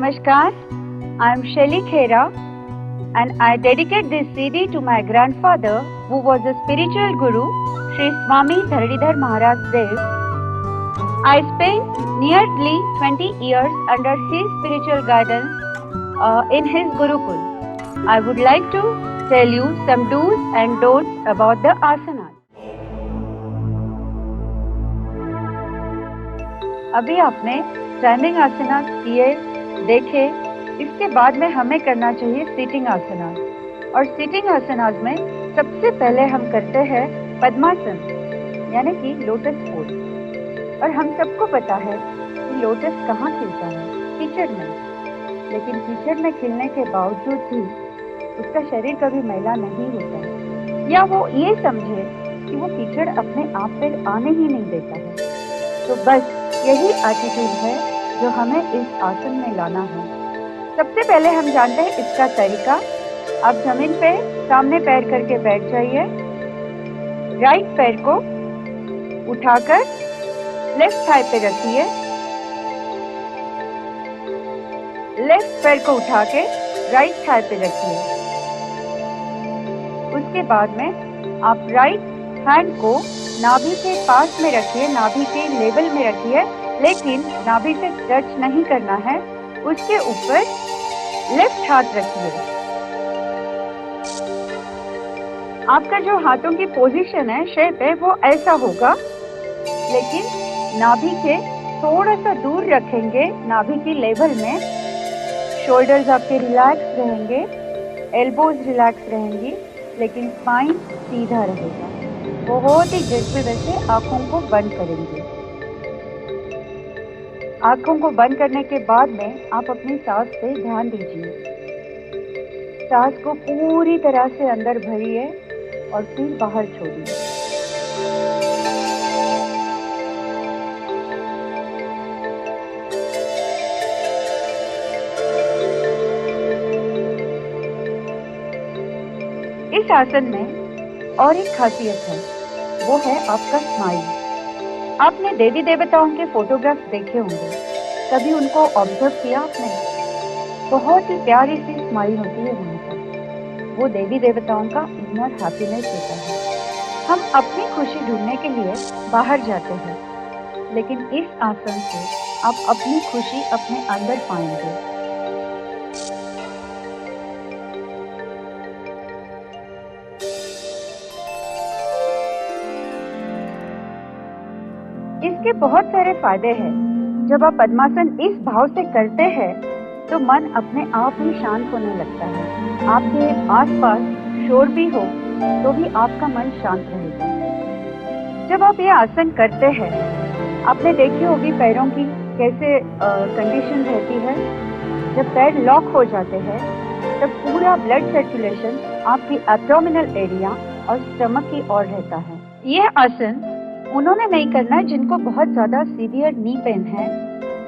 Namaskar, I am Shelly Khera and I dedicate this CD to my grandfather who was a spiritual guru, Sri Swami Dharadhar Maharaj Dev. I spent nearly 20 years under his spiritual guidance in his Gurukul. I would like to tell you some do's and don'ts about the asanas. अभी आपने standing आसनास किए देखे, इसके बाद में हमें करना चाहिए सीटिंग आसनास। और सीटिंग आसनास में सबसे पहले हम करते हैं पद्मासन यानी कि लोटस पोज। और हम सबको पता है कि लोटस कहाँ खिलता है, कीचड़ में। लेकिन कीचड़ में खिलने के बावजूद भी उसका शरीर कभी मैला नहीं होता, या वो ये समझे कि वो कीचड़ अपने आप पे आने ही नहीं देता है। तो बस यही एटीट्यूड है जो हमें इस आसन में लाना है। सबसे पहले हम जानते हैं इसका तरीका। आप जमीन पे सामने पैर करके बैठ जाइए। राइट पैर को उठाकर लेफ्ट थाई पे रखिए। लेफ्ट पैर को उठा के राइट थाई पे रखिए। उसके बाद में आप राइट हैंड को नाभि के पास में रखिए, नाभि के लेवल में रखिए, लेकिन नाभि से टच नहीं करना है। उसके ऊपर लेफ्ट हाथ रखिए। आपका जो हाथों की पोजीशन है, शेप है, वो ऐसा होगा, लेकिन नाभि के थोड़ा सा दूर रखेंगे, नाभि की लेवल में। शोल्डर्स आपके रिलैक्स रहेंगे, एल्बोज रिलैक्स रहेंगी, लेकिन स्पाइन सीधा रहेगा। बहुत ही जज्बे से आंखों को बंद करेंगे। आंखों को बंद करने के बाद में आप अपनी सांस पे ध्यान दीजिए। सांस को पूरी तरह से अंदर भरिए और फिर बाहर छोड़िए। इस आसन में और एक खासियत है, वो है आपका स्माइल। आपने देवी देवताओं के फोटोग्राफ देखे होंगे, कभी उनको ऑब्जर्व किया आपने? बहुत ही प्यारी सी स्माइल होती है वहाँ पर। वो देवी देवताओं का इनर हैप्पीनेस होता है। हम अपनी खुशी ढूंढने के लिए बाहर जाते हैं, लेकिन इस आसन से आप अपनी खुशी अपने अंदर पाएंगे। इसके बहुत सारे फायदे हैं। जब आप पद्मासन इस भाव से करते हैं तो मन अपने आप ही शांत होने लगता है। आपके आसपास शोर भी हो तो भी आपका मन शांत रहेगा। जब आप ये आसन करते हैं, आपने देखी होगी पैरों की कैसे कंडीशन रहती है। जब पैर लॉक हो जाते हैं तब पूरा ब्लड सर्कुलेशन आपकी एब्डोमिनल एरिया और स्टमक की ओर रहता है। यह आसन उन्होंने नहीं करना जिनको बहुत ज्यादा सीवियर नी पेन है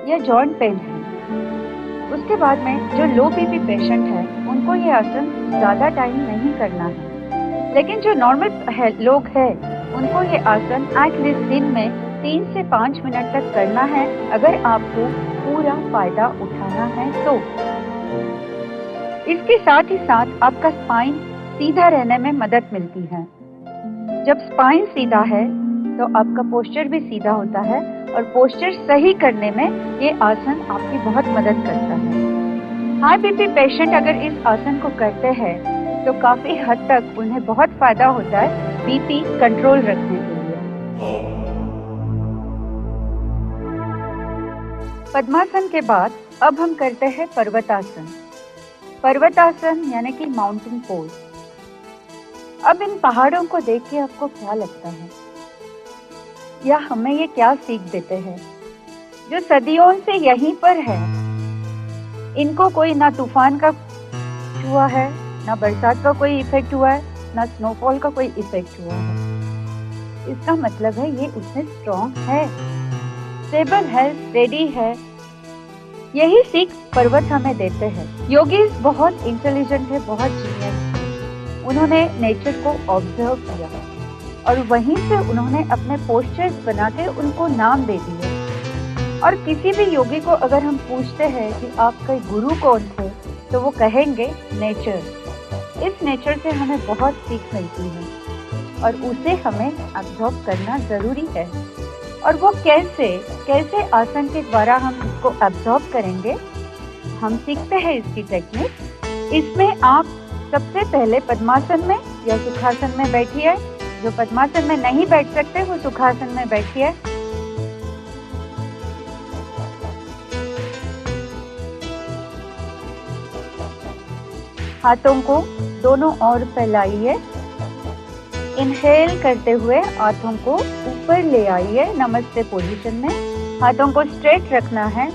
या जॉइंट पेन है। उसके बाद में जो लो बीपी पेशेंट है, उनको ये आसन ज्यादा टाइम नहीं करना है। लेकिन जो नॉर्मल लोग हैं, उनको ये आसन एटलीस्ट दिन में 3 से 5 मिनट तक करना है, अगर आपको पूरा फायदा उठाना है तो। इसके साथ ही साथ आपका स्पाइन सीधा रहने में मदद मिलती है। जब स्पाइन सीधा है तो आपका पोस्चर भी सीधा होता है, और पोस्चर सही करने में ये आसन आपकी बहुत मदद करता है। हाई बीपी पेशेंट अगर इस आसन को करते हैं तो काफी हद तक उन्हें बहुत फायदा होता है बीपी कंट्रोल रखने के लिए। पद्मासन के बाद अब हम करते हैं पर्वतासन। पर्वतासन यानी कि माउंटेन पोज। अब इन पहाड़ों को देख के आपको क्या लगता है, या हमें ये क्या सीख देते हैं? जो सदियों से यहीं पर है, इनको कोई ना तूफान का हुआ है, ना बरसात का कोई इफेक्ट हुआ है, ना स्नोफॉल का कोई इफेक्ट हुआ है। इसका मतलब है ये उतने स्ट्रॉन्ग है, स्टेबल है, स्टेडी है। यही सीख पर्वत हमें देते हैं। योगीज बहुत इंटेलिजेंट है, बहुत जीनियस। उन्होंने नेचर को ऑब्जर्व किया और वहीं से उन्होंने अपने पोस्चर्स बना के उनको नाम दे दिए। और किसी भी योगी को अगर हम पूछते हैं कि आपके गुरु कौन थे, तो वो कहेंगे नेचर। इस नेचर से हमें बहुत सीख मिलती है और उसे हमें अब्जॉर्ब करना ज़रूरी है। और वो कैसे आसन के द्वारा हम इसको अब्जॉर्ब करेंगे, हम सीखते हैं इसकी टेक्निक। इसमें आप सबसे पहले पद्मासन में या सुखासन में बैठिए। जो पद्मासन में नहीं बैठ सकते वो सुखासन में बैठिए। हाथों को दोनों ओर फैलाइए। इनहेल करते हुए हाथों को ऊपर ले आइए नमस्ते पोजीशन में। हाथों को स्ट्रेट रखना है।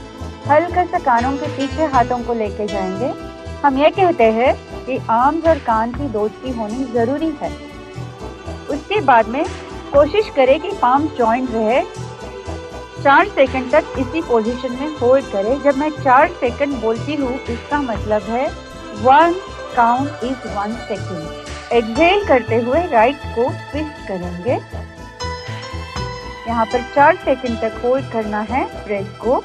हल्का सा कानों के पीछे हाथों को लेके जाएंगे। हम ये कहते हैं कि आर्म्स और कान की दोस्ती होनी जरूरी है। उसके बाद में कोशिश करें कि पाम्स जॉइंट रहे। 4 सेकंड तक इसी पोजीशन में होल्ड करें। जब मैं 4 सेकंड बोलती हूँ, इसका मतलब है 1 काउंट इज 1 सेकंड। एक्सहेल करते हुए राइट को ट्विस्ट करेंगे। यहाँ पर 4 सेकंड तक होल्ड करना है ब्रेथ को।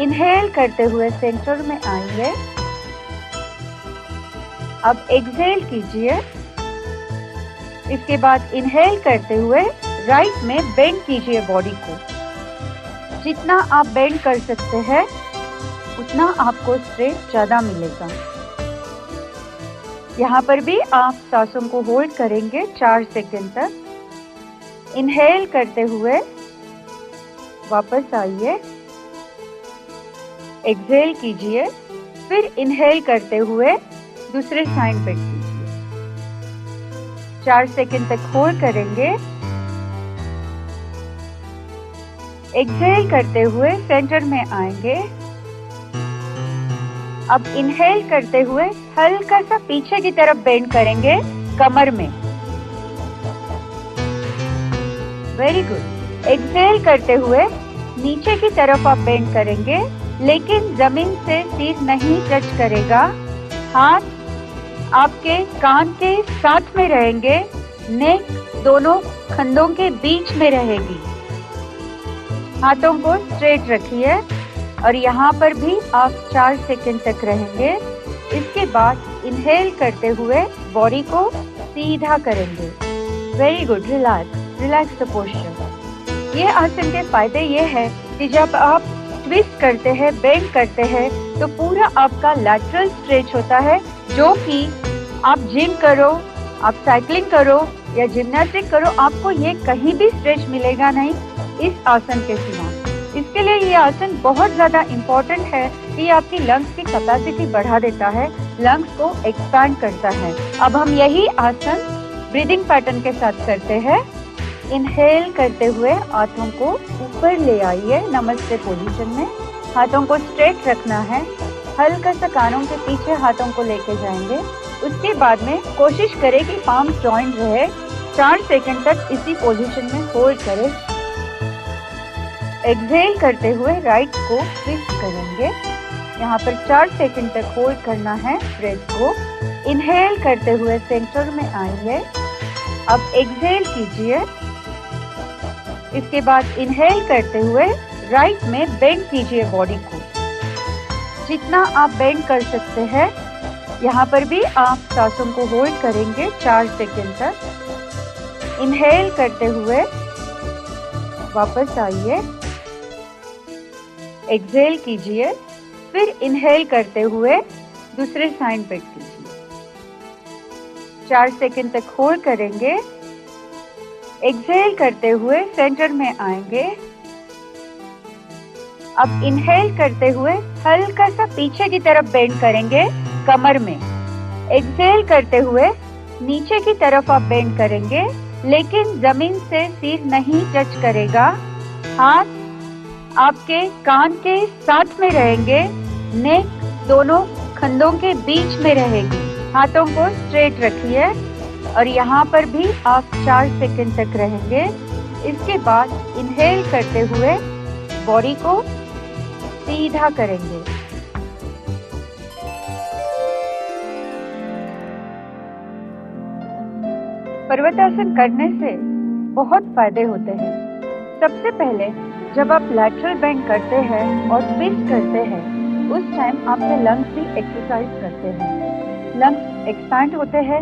इनहेल करते हुए सेंटर में आएंगे। अब एक्सहेल कीजिए। इसके बाद इनहेल करते हुए राइट में बेंड कीजिए बॉडी को। जितना आप बेंड कर सकते हैं उतना आपको स्ट्रेच ज्यादा मिलेगा। यहाँ पर भी आप सांसों को होल्ड करेंगे 4 सेकंड तक। इनहेल करते हुए वापस आइए। एक्सहेल कीजिए, फिर इनहेल करते हुए दूसरे साइड पे कीजिए। 4 सेकंड तक होल्ड करेंगे। एक्सहेल करते हुए सेंटर में आएंगे। अब इनहेल करते हुए हल्का सा पीछे की तरफ बेंड करेंगे कमर में। Very good. एक्सहेल करते हुए नीचे की तरफ आप बेंड करेंगे, लेकिन जमीन से सिर नहीं टच करेगा। हाथ आपके कान के साथ में रहेंगे। नेक दोनों कंधों के बीच में रहेगी। हाथों को स्ट्रेट रखिए और यहाँ पर भी आप 4 सेकंड तक रहेंगे। इसके बाद इनहेल करते हुए बॉडी को सीधा करेंगे। Very good. Relax the posture. ये आसन के फायदे ये है कि जब आप ट्विस्ट करते हैं, बेंड करते हैं, तो पूरा आपका लैटरल स्ट्रेच होता है, जो कि आप जिम करो, आप साइकिलिंग करो या जिम्नास्टिक करो, आपको ये कहीं भी स्ट्रेच मिलेगा नहीं इस आसन के सिवा। इसके लिए ये आसन बहुत ज्यादा इम्पोर्टेंट है कि आपकी लंग्स की कैपेसिटी बढ़ा देता है, लंग्स को एक्सपैंड करता है। अब हम यही आसन ब्रीदिंग पैटर्न के साथ करते हैं। इनहेल करते हुए हाथों को ऊपर ले आइए नमस्ते पोजीशन में। हाथों को स्ट्रेट रखना है। हल्का सा कानों के पीछे हाथों को लेके जाएंगे। उसके बाद में कोशिश करें कि पाम्स जॉइंट रहे। 4 सेकंड तक इसी पोजीशन में होल्ड करें। एक्सहेल करते हुए राइट को ट्विस्ट करेंगे। यहाँ पर 4 सेकंड तक होल्ड करना है ब्रेथ को। इनहेल करते हुए सेंटर में आएंगे। अब एक्सहेल कीजिए। इसके बाद इनहेल करते हुए राइट में बेंड कीजिए बॉडी को। जितना आप बेंड कर सकते हैं। यहाँ पर भी आप सांसों को होल्ड करेंगे 4 सेकंड तक। इनहेल करते हुए वापस आइए। एक्सहेल कीजिए, फिर इनहेल करते हुए दूसरे साइड पे कीजिए। 4 सेकंड तक होल्ड करेंगे। एक्सहेल करते हुए सेंटर में आएंगे। अब इनहेल करते हुए हल्का सा पीछे की तरफ बेंड करेंगे कमर में। एक्सहेल करते हुए नीचे की तरफ आप बेंड करेंगे, लेकिन जमीन से सिर नहीं टच करेगा। हाथ आपके कान के साथ में रहेंगे। नेक दोनों कंधों के बीच में रहेगी। हाथों को स्ट्रेट रखिए और यहाँ पर भी आप 4 सेकंड तक रहेंगे। इसके बाद इनहेल करते हुए बॉडी को सीधा करेंगे। पर्वतासन करने से बहुत फायदे होते हैं। सबसे पहले जब आप लैटरल बेंड करते हैं और ट्विस्ट करते हैं, उस टाइम आपके लंग्स भी एक्सरसाइज करते हैं। लंग्स एक्सपैंड होते हैं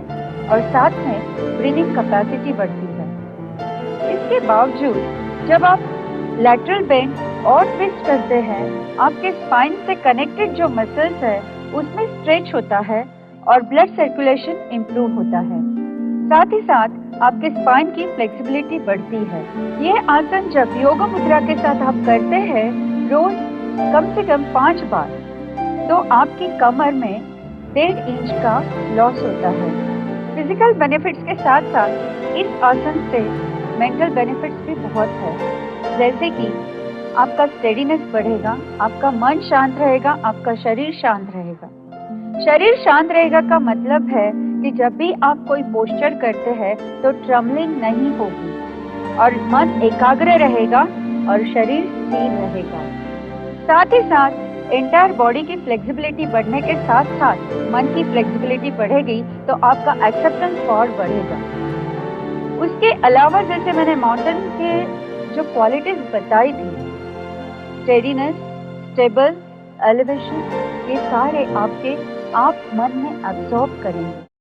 और साथ में ब्रीदिंग कैपेसिटी बढ़ती है। इसके बावजूद जब आप लैटरल बेंड और ट्विस्ट करते हैं, आपके स्पाइन से कनेक्टेड जो मसल्स है उसमें स्ट्रेच होता है और ब्लड सर्कुलेशन इंप्रूव होता है। साथ ही साथ आपके स्पाइन की फ्लेक्सिबिलिटी बढ़ती है। यह आसन जब योग मुद्रा के साथ आप करते हैं रोज कम से कम 5 बार, तो आपकी कमर में 1.5 इंच का लॉस होता है। फिजिकल बेनिफिट्स के साथ साथ इस आसन से मेंटल बेनिफिट्स भी बहुत है, जैसे कि आपका स्टेडीनेस बढ़ेगा, आपका मन शांत रहेगा, आपका शरीर शांत रहेगा। शरीर शांत रहेगा का मतलब है कि जब भी आप कोई पोस्चर करते हैं तो ट्रम्बलिंग नहीं होगी और मन एकाग्र रहेगा और शरीर स्थिर रहेगा। साथ ही साथ एंटायर बॉडी की फ्लेक्सिबिलिटी बढ़ने के साथ साथ मन की फ्लेक्सिबिलिटी बढ़ेगी तो आपका एक्सेप्टेंस पावर बढ़ेगा। उसके अलावा जैसे मैंने माउंटेन के जो क्वालिटीज बताई थी, स्टेडीनेस, स्टेबल, एलिवेशन, ये सारे आपके आप मन में एब्जॉर्ब करेंगे।